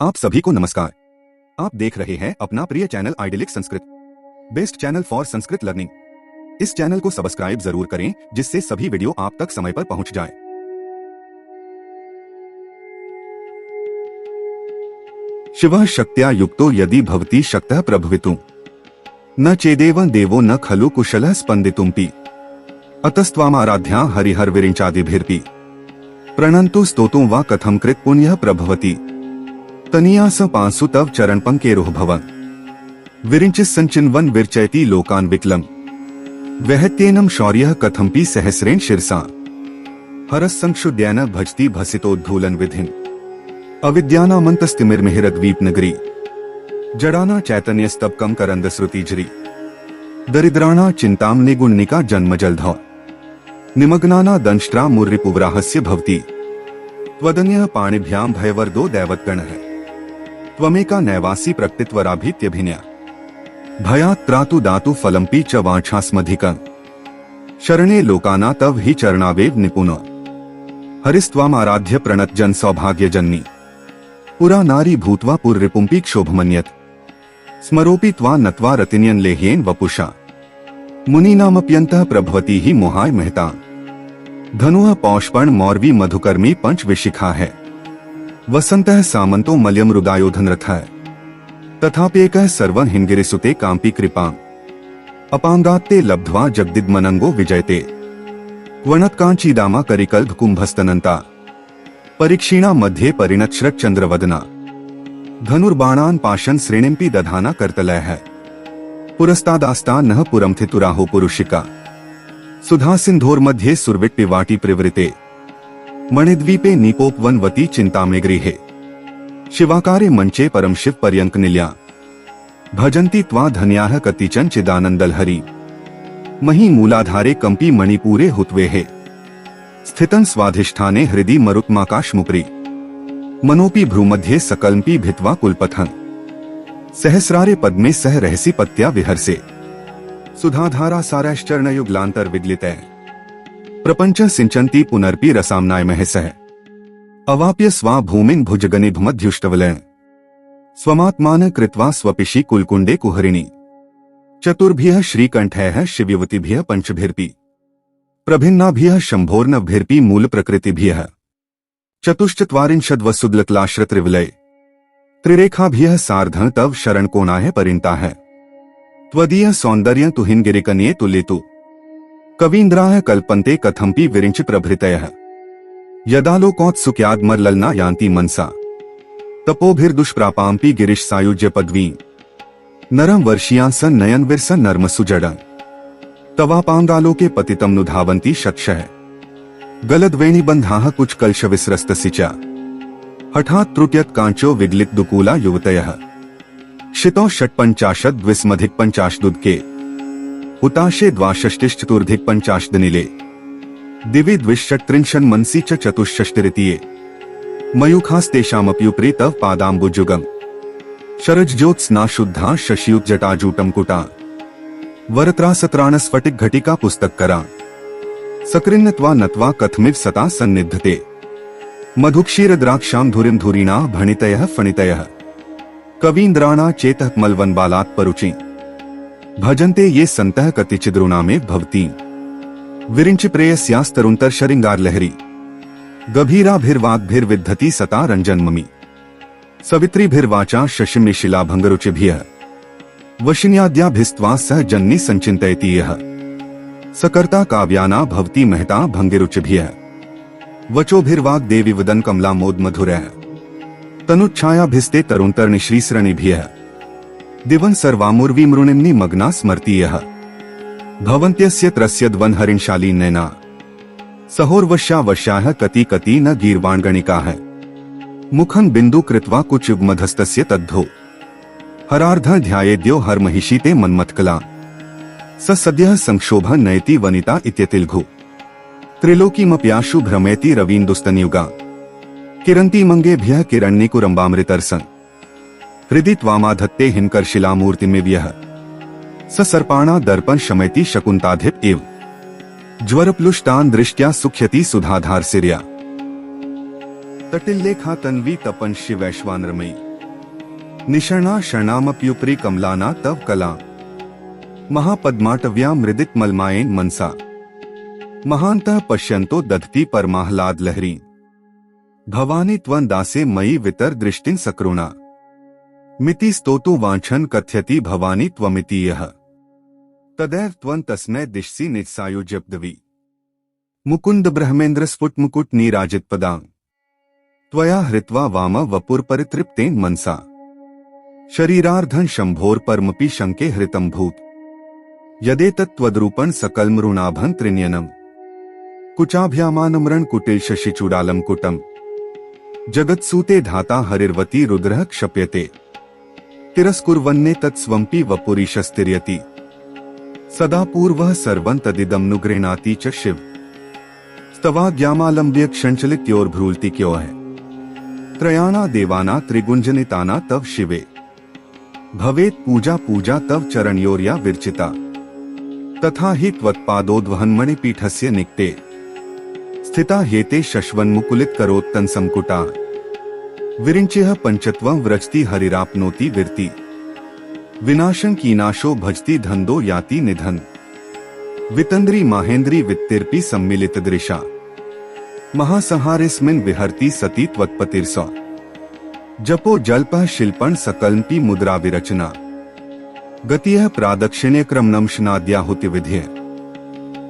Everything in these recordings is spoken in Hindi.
आप सभी को नमस्कार। आप देख रहे हैं अपना प्रिय channel idyllic Sanskrit, best channel for Sanskrit learning. इस चैनल को सब्सक्राइब जरूर करें जिससे सभी वीडियो आप तक समय पर पहुंच जाए। शिवः शक्त्या युक्तो यदि भवति शक्तः प्रभवितुं न चेदेव देवो न खलु कुशलः स्पंदितुमपि अतस्त्वामाराध्या हरिहरविरिञ्चादिभिरपि प्रणन्तु स्तोतुं वा कथं कृत पुण्यः प्रभवति तनीयास पांसु तव चरण पंकेरुह भवन विरिञ्चिः संचिन्वन् विर्चयति लोकान् विकलम् वहत्येनं शौर्यः कथंपि सहस्रेण शिरसा हरस्संक्षुद्येन भजति भसितोद्धूलन विधिम् अविद्यानामन्तस्तिमिरमिहिरद्वीपनगरी जडाना चैतन्यस्तबकं करन्दश्रुतिझरी दरिद्राणा चिन्तां निगुणनिका जन्मजलधौ निमग्नाना दंष्ट्रा मुर्रिपुवराहस्य भवति त्वदन्यः पाणिभ्यां भयवर्दो दैवतगणः त्वमेका नैवासि प्रकृतित्वराभीत्यभिनया भयात् त्रातु दातु फलंपि च वाञ्छास्मधिकं शरणे लोकाना तव हि चरणावेव निपुनो हरिस्त्वामाराध्य प्रणत जन सौभाग्य जननी पुरा नारी भूत्वा पुर्रिपुंपि क्षोभमन्यत स्मरोपि त्वा नत्वा रतिन्यन लेह्येन वपुषा मुनीनामप्यन्तः प्रभवति हि मोहाय महता धनुः पौष्पर्ण मौर्वी मधुकर्मी पंच विशिखा है वसंतः सामंतो मल्यमृदायोधनरथः तथाप्येकः सर्वं हिंगिरिसुते काम्पि कृपां अपांगात्ते लब्ध्वा जगदिदमनंगो विजयते वणत्कांचीदामा करिकल्भ कुंभस्तनंता परीक्षीणा मध्ये परिणतश्रक चंद्रवदना धनुर्बाणान् पाशन श्रेणिंपि दधाना करतलयः पुरस्तादास्ता नः पुरमथितुराहो पुरुषिका सुधा सिंधोर्मध्ये सुरविट्पिवाटी प्रवृते मणिद्वीपे नीपोपवनवती चिंतामेगृहे शिवाकारे मंचे परमशिव पर्यंक निल्या भजन्ति त्वा धन्याः कतिचन चिदानंदलहरी मही मूलाधारे कंपी मणिपूरे हुत्वेहे स्थितं स्वाधिष्ठाने हृदि मरुत्माकाशमुपरि मनोपि भ्रूमध्ये सकल्पी भित्वा कुलपथं सहस्रारे पद्मे सह रहसि पत्या विहरसे सुधाधारा सारश्चरणयुगलांतर विगलितः प्रपंच सिंचन्ति पुनर्पि रसाम्नाय महसः अवाप्य स्वा भूमिन् भुजगनिभमध्युष्टवलयन् स्वमात्मान कृत्वा स्वपिशी कुलकुंडे कुहरिणी चतुर्भ्यः श्रीकंठैः शिवयुवतिभ्यः पंचभिर्पि प्रभिन्नाभ्यः शंभोर्नभभिर्पि मूल प्रकृतिभ्यः चतुश्चत्वारिंशद्वसुदलकलाश्रत्रिवलय त्रिरेखाभ्यः सार्धं तव शरणकोणाय परिणताः त्वदीय सौंदर्य तुहिनगिरिकन्ये तुल्येतु कवीन्द्राः कल्पन्ते कथंपि विरिञ्च प्रभृतयः यदालोकोत्सुक्याद्मरललना यान्ति मनसा तपोभिर्दुष्प्रापाम्पि गिरिश सायुज्य पदवीं नरं वर्षीयांसन नयन विरसन नर्मसुजडं तवापांगालोके पतितं नुधावन्ति शतशः गलद्वेणीबन्धाः कुछ कलशविस्रस्तसिचा हठात् त्रुट्यत कांचो विगलित दुकूला युवतयः क्षितौ षट्पञ्चाशद् द्विस्मधिक पंचाशदुदके उताशे द्वाषष्टिश्चतुर्धिक पंचाशदनिले दिवि द्विषट्त्रिंशन् मनसि च चतुष्षष्टिरितिये मयूखास्तेषामप्युपरि तव पादाम्बुजुगम् शरज्योत्स्ना शुद्धा शशियुतजटाजूटं कुटा वरत्रासत्राणस्फटिक घटिका पुस्तककरा सकृन्नत्वा नत्वा कथमिव सता सन्निधते मधुक्षीरद्राक्षां धुरिं धुरीणा भणितयः फणितयः कवीन्द्राणा चेतः मलवनबालात् परुचि भजन्ते ये सन्तः कतिचिद्रुणामे भवति विरिञ्च प्रेयस्यास्तरुन्तर शृंगारलहरी गभीराभिर्वाग्भिर्विद्धति सता रंजनममि सवित्रीभिर्वाचा शशिमिशिलाभंगरुचिभ्यः वशिन्याद्याभिस्त्वा सह जन्नी संचिन्तयति यः सकर्ता काव्याना भवति महता भंगिरुचिभ्यः वचोभिर्वाग्देवी वदन कमलामोदमधुरः तनुच्छायाभिस्ते तरुन्तर्निश्रीसरणिभ्यः दिवं सर्वामुर्वीमृणिम्नि मग्ना स्मर्ति यः भवन्त्यस्य त्रस्यद्वनहरिणशालीनैना सहोर्वश्यावश्याः कति कति न गीर्वाणगणिकाः मुखं बिन्दु कृत्वा कुचयुग्मधस्तस्य तद्धो हरार्ध ध्यायेद्यो हरमहिषीते मन्मथकला स सद्यः संक्षोभः नयति वनिता इत्यतिलघु त्रिलोकीमप्याशु भ्रमेति रवीन्दुस्तनयुगा किरन्ति मंगेभ्यः किरण्यकुरम्बामृतर्सन् हृदि त्वामाधत्ते हिमकरशिलामूर्तिमिव्यः स सर्पाणा दर्पण शमयति शकुन्ताधिप इव ज्वरप्लुष्टान् दृष्ट्या सुख्यति सुधाधार सिर्या तटिल्लेखा तन्वी तपन शिवैश्वानरमयी निषण्णा शरणामप्युपरि कमलाना तव कला महापद्माटव्या मृदित मलमायेन मनसा महान्तः पश्यन्तो दधति परमाह्लाद लहरी भवानी त्वं दासे मयि वितर दृष्टिं सकरुणा मिति स्तोतु वाञ्छन् कथयति भवानी त्वमिति यः तदैव त्वं तस्मै दिशसि निजसायुज्यपदवी मुकुन्द ब्रह्मेन्द्र स्फुट मुकुट नीराजित पदां त्वया हृत्वा वाम वपुर परितृप्तेन मनसा शरीरार्धं शंभोर परमपि शंके हृतं भूत यदेतत्त्वद्रूपं सकलमृणाभं त्रिनयनम् कुचाभ्यामानमृण कुटिल शशिचूडालं कुटम् जगत्सूते धाता हरिर्वती रुद्रः क्षप्यते तिरस्कुर्वन्ने तत्स्वंपि वपुरीशस्तिर्यति सदा पूर्वः सर्वं तदिदं नु गृह्णाति च शिव स्तवाज्ञामालम्ब्य क्षणचलित्योर्भ्रूलति क्यों है त्रयाणा देवाना त्रिगुंजनिताना तव शिवे भवेत् पूजा पूजा तव चरणयोर्या विरचिता तथा हि त्वत्पादोद्वहन्मणिपीठस्य निकटे स्थिता हेते शश्वन्मुकुलित करोत्तन संकुटा विरिञ्चेह पंचत्वं व्रजति हरिराप्नोति विरति विनाशं कीनाशो भजति धन्दो याति निधन वितन्द्री माहेन्द्री वित्तिर्पि सम्मिलित दृशा महासंहारेस्मिन् विहरति सती त्वत्पतिर्सौ जपो जल्पः शिल्पं सकल्पि मुद्रा विरचना गतियः प्रादक्षिण्य क्रमनंशनाद्याहुति विधिः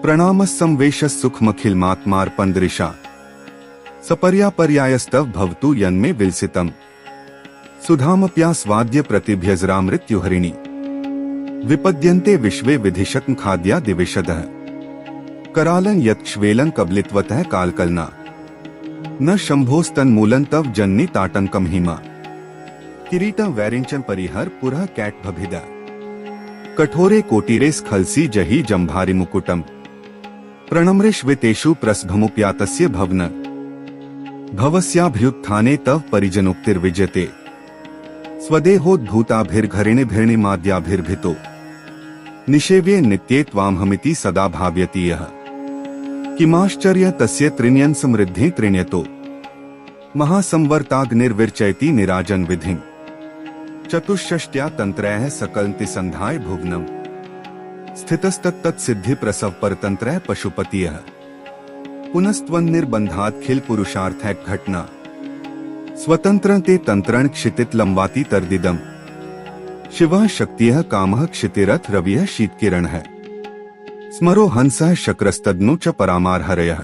प्रणामस्संवेशः सुखमखिलमात्मार्पण दृशा सपर्यापर्यायस्तव भवतु यन्मे विलसितम् सुधामप्यास्वाद्य प्रतिभ्यजरामृत्युहरिणी विपद्यन्ते विश्वे विधिशतं खाद्या दिविशदः करालं यत्क्ष्वेलं कबलित्वतः कालकलना न शंभोस्तन्मूलं तव जन्नि ताटंकम हिमा किरीटं वैरिञ्चं परिहर पुरः कैटभभिदा कठोरे कोटीरे स्खलसी जहि जम्भारि मुकुटम् प्रणम्रेष्वितेषु प्रस्भमुप्यातस्य भवन भवस्याभ्युत्थाने तव परिजनोक्तिर्विजयते स्वदेहोद्भूताभिर्घरिणिभिर्निमाद्याभिर्भितो निषेव्ये नित्ये त्वामहमिति सदा भाव्यति यः किमाश्चर्य तस्य त्रिनयन समृद्धि त्रिण्यतो महासंवर्ताग्निर्विर्चयति निराजन विधिं चतुष्षष्ट्या तंत्रैः सकलन्ति संधाय भुवनम् स्थितस्तत्तत् सिद्धि प्रसव परतंत्रैः पशुपतियः पुनस्त्वन्निर्बन्धात् पुरुषार्थैक घटना स्वतंत्रं ते तंत्रण क्षितित लंबाति तरदिदम् शिवः शक्तियः कामः क्षितिरथ रविः शीतकिरणः स्मरो हंसः शक्रस्तद्नु च परामार्हरयः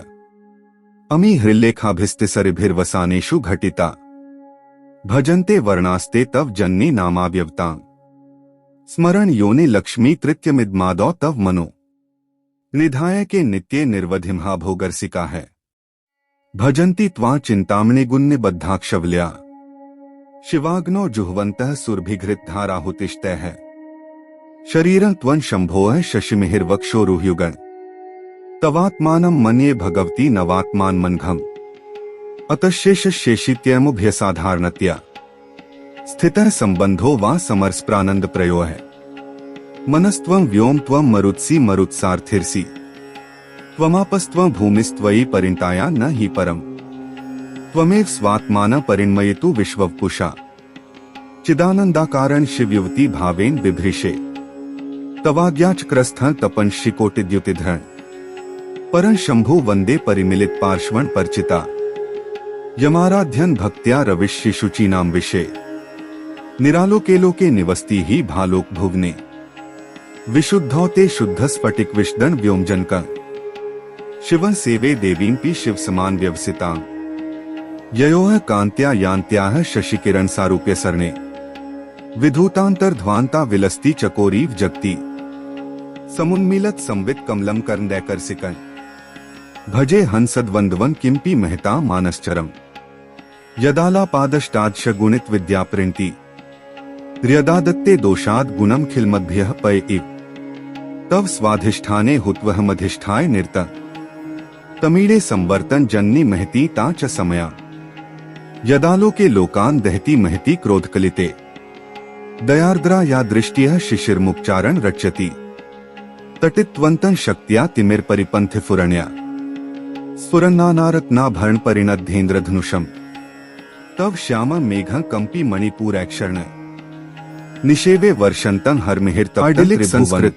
अमी हृल्लेखाभिस्तिसरिभिर्वसानेषु घटिता भजन्ते वर्णास्ते तव जन्नी नामाव्यवतां स्मरण योनि लक्ष्मी तृत्यमिदमादौ तव मनो निधाय के नित्ये निर्वधिमहा भोगरसिका है भजन्ति त्वा चिंतामणि गुण्यबद्धाक्षवल्या शिवाग्नो जुह्वन्तः सुरभिघृतधाराहुतिष्ठैः शरीरं त्वं शंभोः शशिमिहिर्वक्षोरुह्युगण तवात्मानं मन्ये भगवती नवात्मानमनघम् अतशेषशेषित्यमुभयसाधारणतया स्थितः संबंधो वा समरस्प्रानंद प्रयो है मनस्त्वं व्योम त्वं मरुत्सि मरुत्सार्थिर्सि त्वमापस्त्वं भूमिस्त्वयि परिणताया न हि परम् त्वमेव स्वात्मानं परिण्मयितु विश्ववपुषा चिदानंदाकारण शिवयुवती भावेन बिभ्रिशे तवाज्ञाचक्रस्थं तपंशिकोटिद्युतिधृण परं शंभु वंदे परिमिलित पार्श्वं परचिता यमाराध्यन भक्त्या रविशिशुचीनां विषे निरालोकेलोके निवसति हि भालोक भुवने विशुद्धौ ते शुद्ध स्फटिक विषदन व्योमजनकं शिवं सेवे देवींपि शिव समान व्यवसितां ययोः कांत्या यान्त्याः शशिकिरण सारूप्य सरणे विधूतांतर्ध्वांता विलसति चकोरीव जगति समुन्मीलत संवित कमलम कर्णदैकर्सिकं भजे हंसद्वन्द्वं किंपि महता मानश्चरम् यदालापादष्टादश गुणित विद्याप्रिंति यदा दत्ते दोषाद गुणम खिलमद्भ्यः पय इव तव स्वाधिष्ठाने हुत्वहमधिष्ठाय निरतं तमीळे संवर्तन जन्नी महती ता च समया यदालोके लोकान दहती महती क्रोधकलिते दयार्द्रा या दृष्टियः शिशिरमुपचारण रच्यति तटित्वन्तं शक्त्या तिमिर परिपन्थिफुरण्या स्फुरन्नानारत्नाभरण परिणद्धेन्द्रधनुषम् तव श्याम मेघ कंपी मणिपूरैक्षर्ण निषेवे वर्षंतं हरमिहिर आइडिलिक संस्कृत